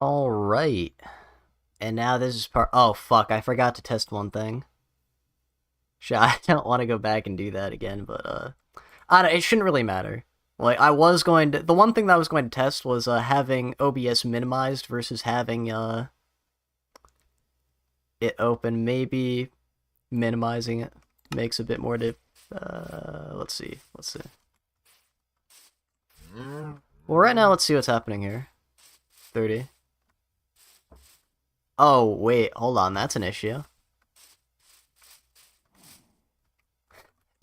Alright. And now this is part. Oh, fuck. I forgot to test one thing. Shit, I don't want to go back and do that again, but, I don't, it shouldn't really matter. Like, I was going to. The one thing that I was going to test was, having OBS minimized versus having, it open. Maybe minimizing it makes a bit more to. Let's see. Let's see. Well, right now, let's see what's happening here. 30. Oh, wait, hold on, that's an issue.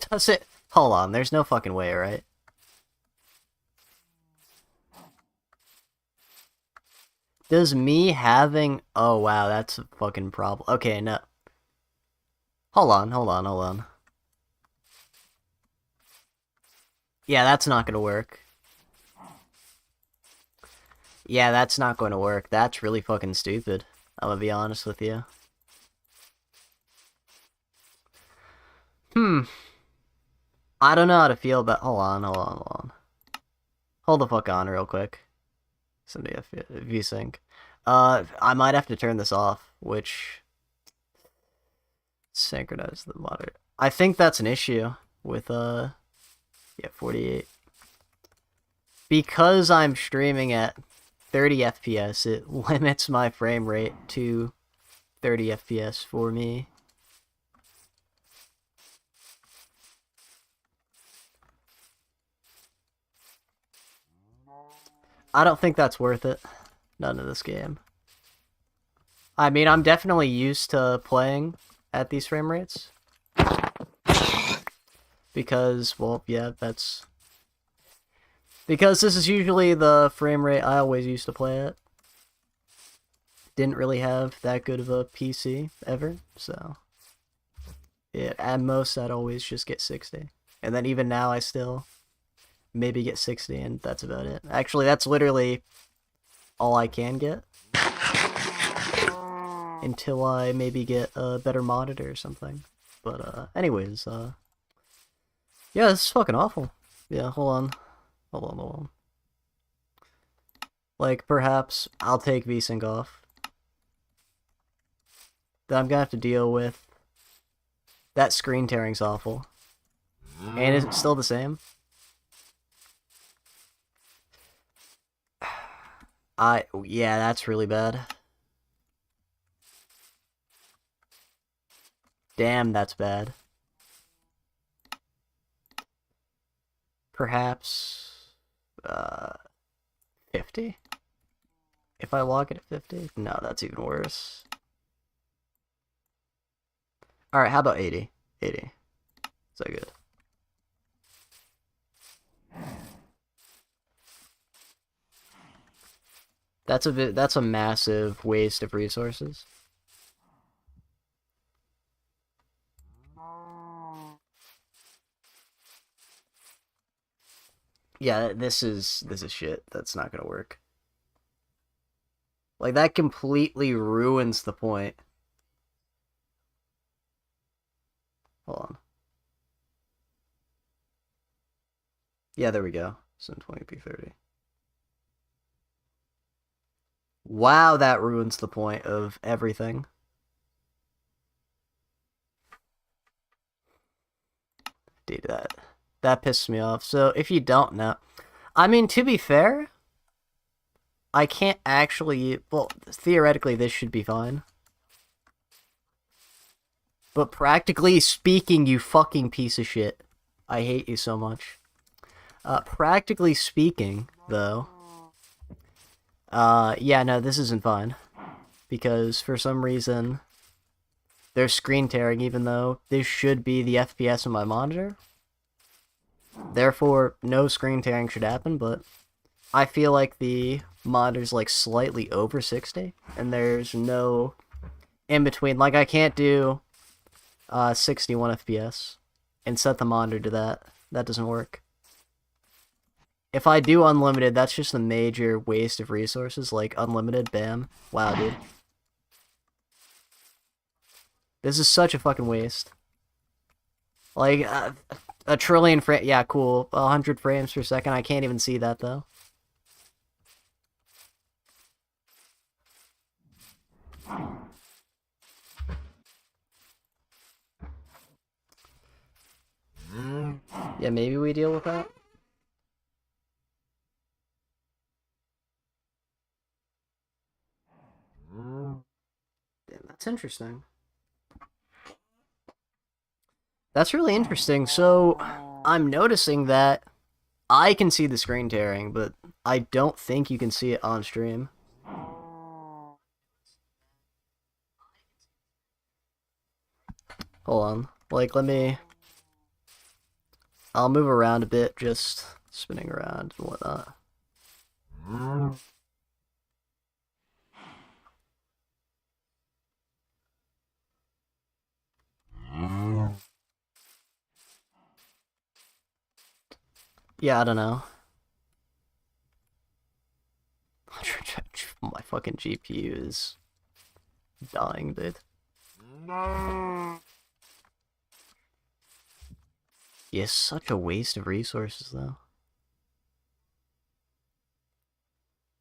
Does it? Hold on, there's no fucking way, right? Does me having... Oh, wow, that's a fucking problem. Okay, no. Hold on, hold on, hold on. Yeah, that's not gonna work. Yeah, that's not going to work. That's really fucking stupid. I'm gonna be honest with you. Hmm. I don't know how to feel about... Hold on, hold on, hold on. Hold the fuck on real quick. Send me a VSync. I might have to turn this off, which... Synchronize the monitor. I think that's an issue with, yeah, 48. Because I'm streaming at 30 FPS, it limits my frame rate to 30 FPS for me. I don't think that's worth it. None of this game. I mean, I'm definitely used to playing at these frame rates. Because, well, yeah, that's... Because this is usually the frame rate I always used to play at. Didn't really have that good of a PC ever, so... Yeah, at most, I'd always just get 60. And then even now, I still maybe get 60, and that's about it. Actually, that's literally all I can get. Until I maybe get a better monitor or something. But, anyways, yeah, this is fucking awful. Yeah, hold on. Hold on, hold on. Like, perhaps I'll take VSync off. Then I'm gonna have to deal with... That screen tearing's awful. And is it still the same? Yeah, that's really bad. Damn, that's bad. Perhaps... 50? If I log it at 50? No, that's even worse. Alright, how about 80? 80. Is that good? That's a massive waste of resources. Yeah, this is shit. That's not gonna work. Like, that completely ruins the point. Hold on. Yeah, there we go. 720p 30. Wow, that ruins the point of everything. Dude, that pisses me off. So, if you don't know... I mean, to be fair, I can't actually... Well, theoretically, this should be fine. But practically speaking, you fucking piece of shit. I hate you so much. Practically speaking, though... yeah, no, this isn't fine. Because, for some reason, there's screen tearing, even though this should be the FPS on my monitor. Therefore, no screen tearing should happen, but I feel like the monitor's like slightly over 60, and there's no in between. Like, I can't do 61 FPS and set the monitor to that. That doesn't work. If I do unlimited, that's just a major waste of resources. Like, unlimited, bam. Wow, dude. This is such a fucking waste. Like, a trillion frame... Yeah, cool. 100 frames per second. I can't even see that, though. Yeah, maybe we deal with that. Damn, that's interesting. That's really interesting. So, I'm noticing that I can see the screen tearing, but I don't think you can see it on stream. Hold on. Like, let me... I'll move around a bit, just spinning around and whatnot. Yeah, I don't know. My fucking GPU is dying, dude. Yeah, such a waste of resources, though.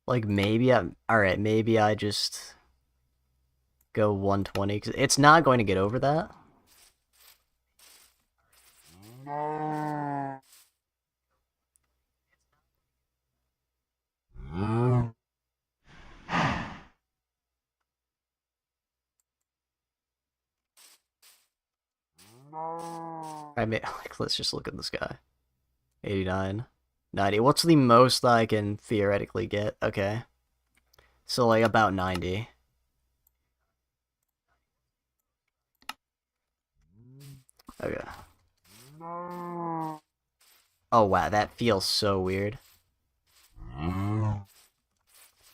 Like, maybe alright, maybe I just go 120, because it's not going to get over that. I mean, like, let's just look at this guy. 89. 90. What's the most I can theoretically get? Okay. So, like, about 90. Okay. Oh, wow, that feels so weird.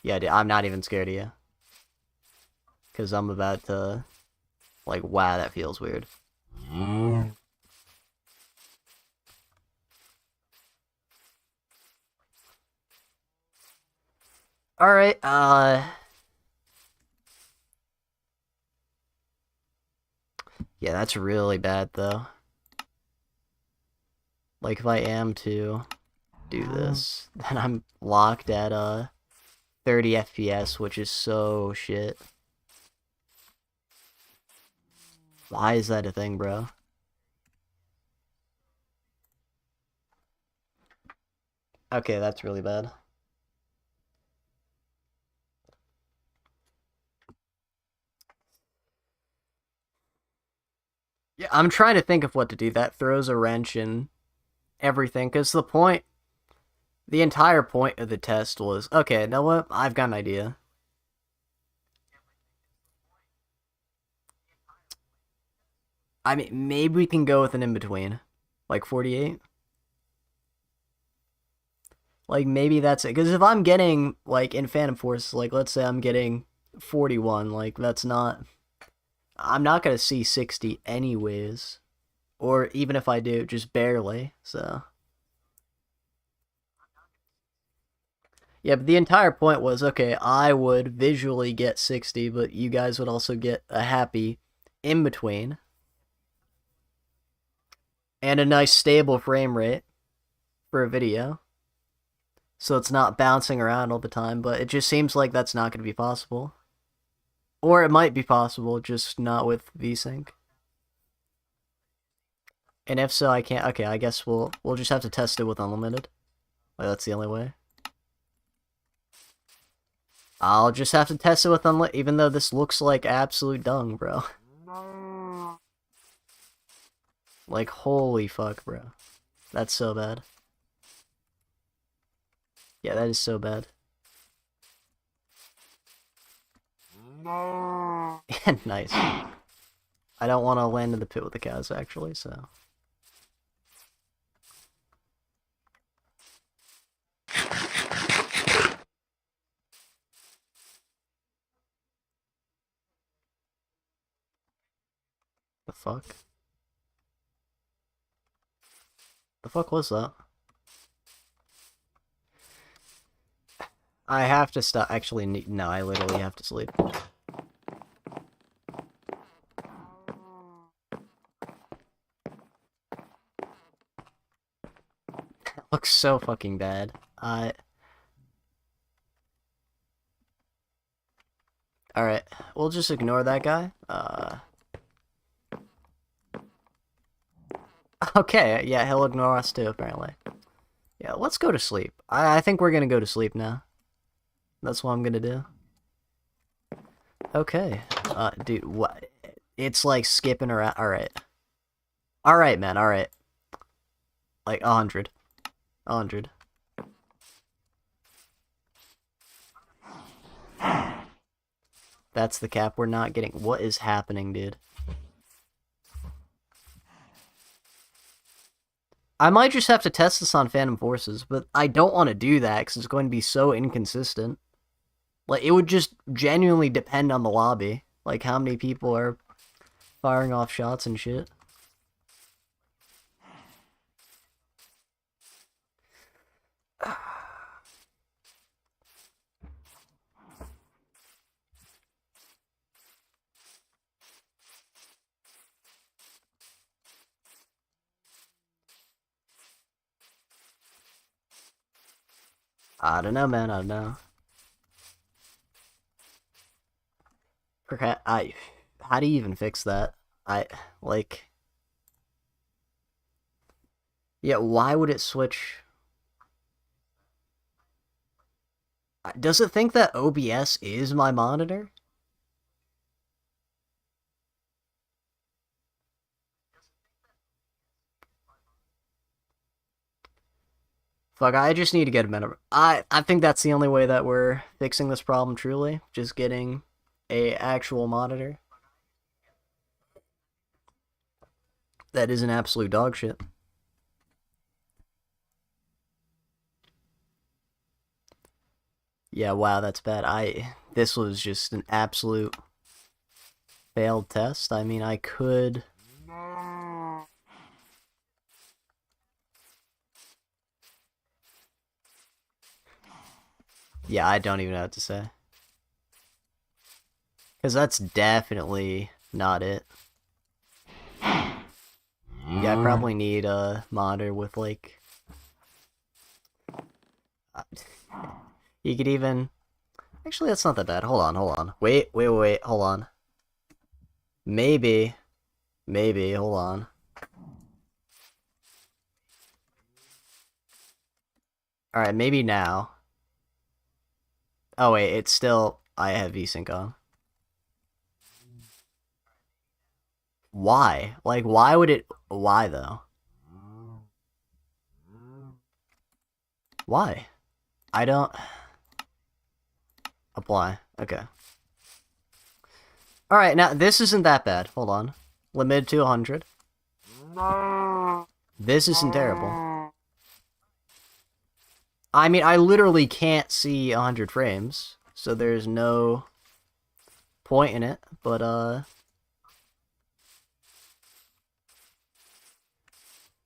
Yeah, dude, I'm not even scared of you. Because I'm about to... Like, wow, that feels weird. Alright, yeah, that's really bad, though. Like, if I am to do this, then I'm locked at, 30 FPS, which is so shit. Why is that a thing, bro? Okay, that's really bad. Yeah, I'm trying to think of what to do. That throws a wrench in everything, because the entire point of the test was, okay, now what? I've got an idea. I mean, maybe we can go with an in-between. Like 48? Like, maybe that's it. Because if I'm getting, like, in Phantom Force, like, let's say I'm getting 41, like, that's not... I'm not going to see 60 anyways. Or even if I do, just barely, so... Yeah, but the entire point was, okay, I would visually get 60, but you guys would also get a happy in-between. And a nice stable frame rate for a video. So it's not bouncing around all the time, but it just seems like that's not going to be possible. Or it might be possible, just not with VSync. And if so, I can't... Okay, I guess we'll just have to test it with unlimited. Like, that's the only way. I'll just have to test it with unlimited, even though this looks like absolute dung, bro. Like, holy fuck, bro. That's so bad. Yeah, that is so bad. Nice. I don't want to land in the pit with the cows, actually, so... The fuck? The fuck was that? I have to stop. Actually, no, I literally have to sleep. It looks so fucking bad. Alright, we'll just ignore that guy. Okay, yeah, he'll ignore us too, apparently. Yeah, let's go to sleep. I think we're gonna go to sleep now. That's what I'm gonna do. Okay. Dude, what? It's like skipping around. Alright. Alright, man, alright. Like, 100. 100. That's the cap we're not getting. What is happening, dude? I might just have to test this on Phantom Forces, but I don't want to do that because it's going to be so inconsistent. Like, it would just genuinely depend on the lobby. Like, how many people are firing off shots and shit. I don't know, man. I don't know. How do you even fix that? Like... Yeah, why would it switch? Does it think that OBS is my monitor? Fuck, I just need to get a better... I think that's the only way that we're fixing this problem, truly. Just getting a actual monitor. That is an absolute dog shit. Yeah, wow, that's bad. This was just an absolute failed test. I mean, I could... Yeah, I don't even know what to say. Because that's definitely not it. Yeah, I probably need a monitor with, like... You could even... Actually, that's not that bad. Hold on. Wait, hold on. Maybe, hold on. Alright, maybe now. Oh wait, it's still... I have VSync on. Why? Like, why would it... Why, though? Why? I don't... Apply. Okay. Alright, now, this isn't that bad. Hold on. Limited to 100. This isn't terrible. I mean, I literally can't see 100 frames, so there's no point in it, but,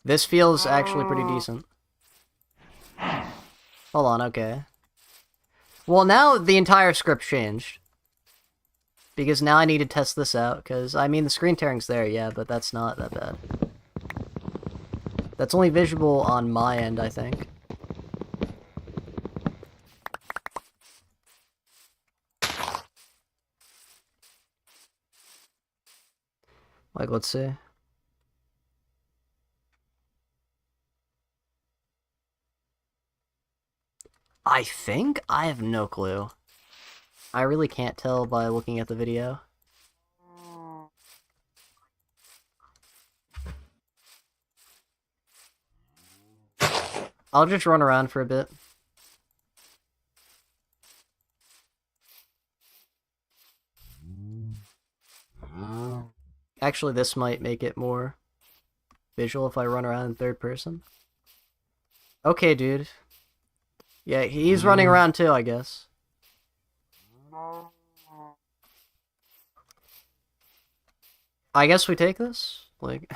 this feels actually pretty decent. Hold on, okay. Well, now the entire script changed. Because now I need to test this out, because, I mean, the screen tearing's there, yeah, but that's not that bad. That's only visible on my end, I think. Like, let's see. I think? I have no clue. I really can't tell by looking at the video. I'll just run around for a bit. Actually, this might make it more visual if I run around in third person. Okay, dude. Yeah, he's running around too, I guess. I guess we take this? Like...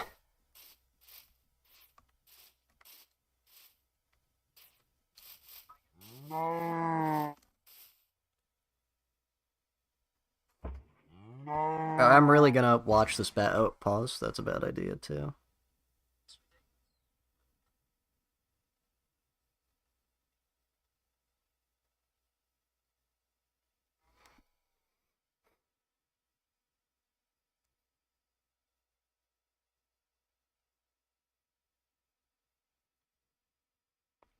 I'm really gonna watch this bat. Oh, pause. That's a bad idea, too.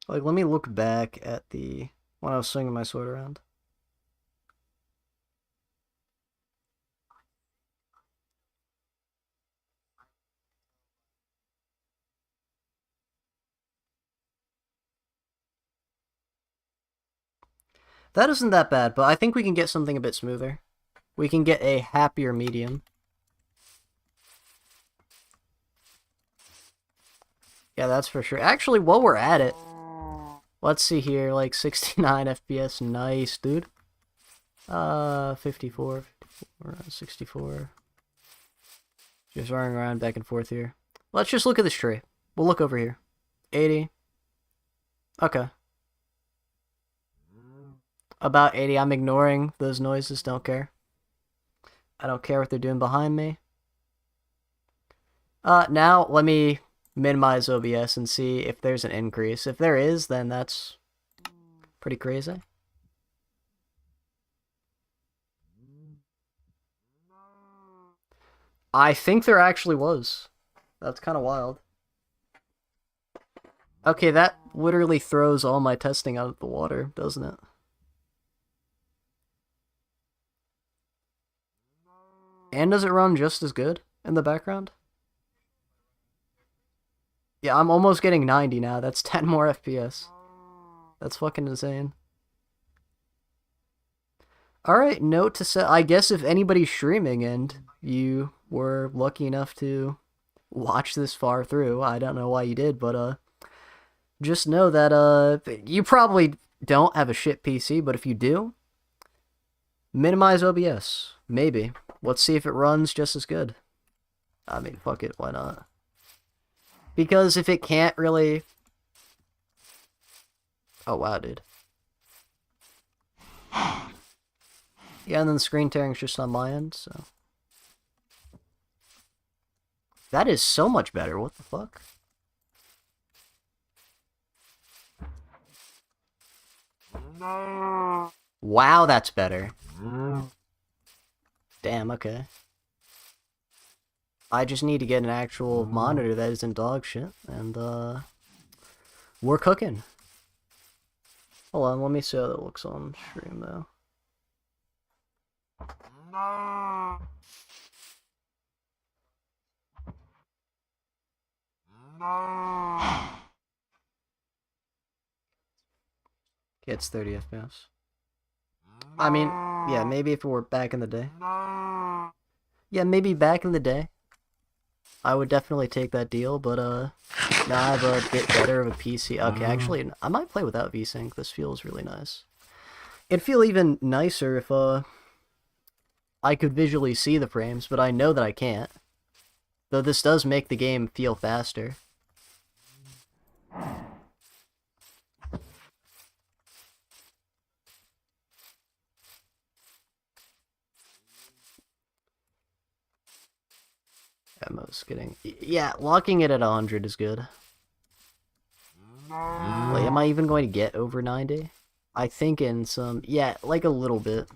Like, let me look back at the... when I was swinging my sword around. That isn't that bad, but I think we can get something a bit smoother. We can get a happier medium. Yeah, that's for sure. Actually, while we're at it, let's see here, like 69 FPS, nice, dude. 54, 64. Just running around back and forth here. Let's just look at this tree. We'll look over here. 80. Okay. About 80. I'm ignoring those noises. Don't care. I don't care what they're doing behind me. Now let me minimize OBS and see if there's an increase. If there is, then that's pretty crazy. I think there actually was. That's kind of wild. Okay, that literally throws all my testing out of the water, doesn't it? And does it run just as good in the background? Yeah, I'm almost getting 90 now. That's 10 more FPS. That's fucking insane. Alright, note to set. I guess if anybody's streaming and you were lucky enough to watch this far through, I don't know why you did, but just know that you probably don't have a shit PC, but if you do, minimize OBS. Maybe. Let's see if it runs just as good. I mean, fuck it, why not? Because if it can't really... Oh, wow, dude. Yeah, and then the screen tearing's just on my end, so... That is so much better, what the fuck? Wow, that's better. Damn, okay. I just need to get an actual monitor that isn't dog shit, and we're cooking. Hold on, let me see how that looks on stream, though. It's 30 FPS. I mean, yeah, maybe if it were back in the day. Yeah, maybe back in the day. I would definitely take that deal, but now I have a bit better of a PC. Okay, actually, I might play without VSync. This feels really nice. It'd feel even nicer if I could visually see the frames, but I know that I can't. Though this does make the game feel faster. Ammo's getting... Yeah, locking it at 100 is good. Like, am I even going to get over 90? I think in some... Yeah, like a little bit.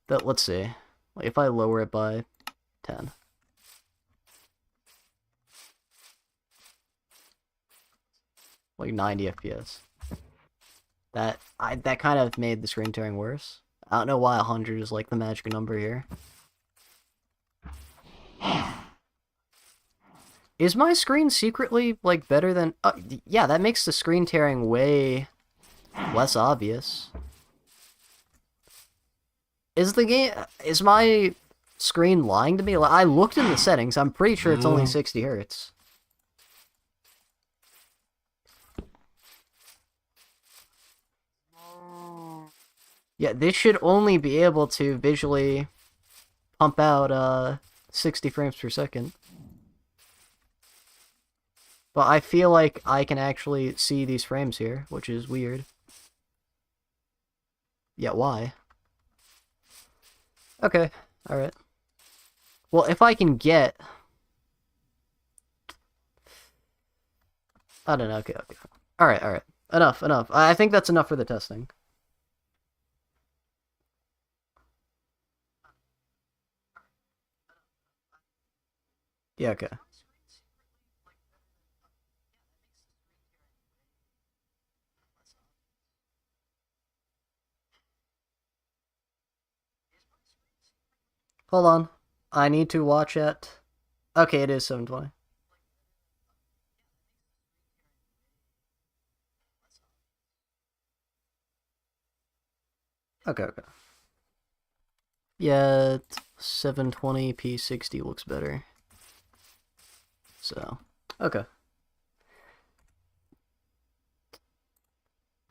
But let's see. Like, if I lower it by 10. Like 90 FPS. That kind of made the screen tearing worse. I don't know why 100 is like the magic number here. Is my screen secretly like better than... yeah, that makes the screen tearing way less obvious. Is my screen lying to me? I looked in the settings. I'm pretty sure it's only 60 Hertz. Yeah, this should only be able to visually pump out 60 frames per second. But I feel like I can actually see these frames here, which is weird. Yeah, why? Okay, alright. Well, if I can get... I don't know, okay. Alright. Enough. I think that's enough for the testing. Yeah, okay. Hold on. I need to watch it. Okay, it is 720. Okay, okay. Yeah, 720 P60 looks better. So, okay.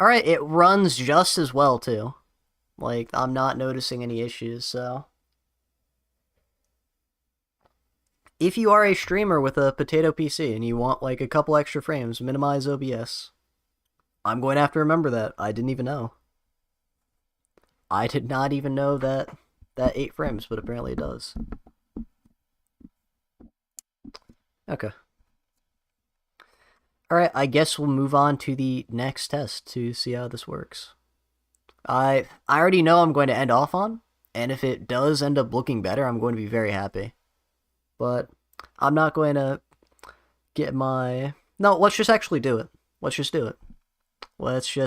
Alright, it runs just as well, too. Like, I'm not noticing any issues, so... If you are a streamer with a potato PC and you want, like, a couple extra frames, minimize OBS. I'm going to have to remember that. I didn't even know. I did not even know that 8 frames, but apparently it does. Okay. Alright, I guess we'll move on to the next test to see how this works. I already know I'm going to end off on, and if it does end up looking better, I'm going to be very happy. But I'm not going to get my... No, let's just actually do it. Let's just do it. Let's just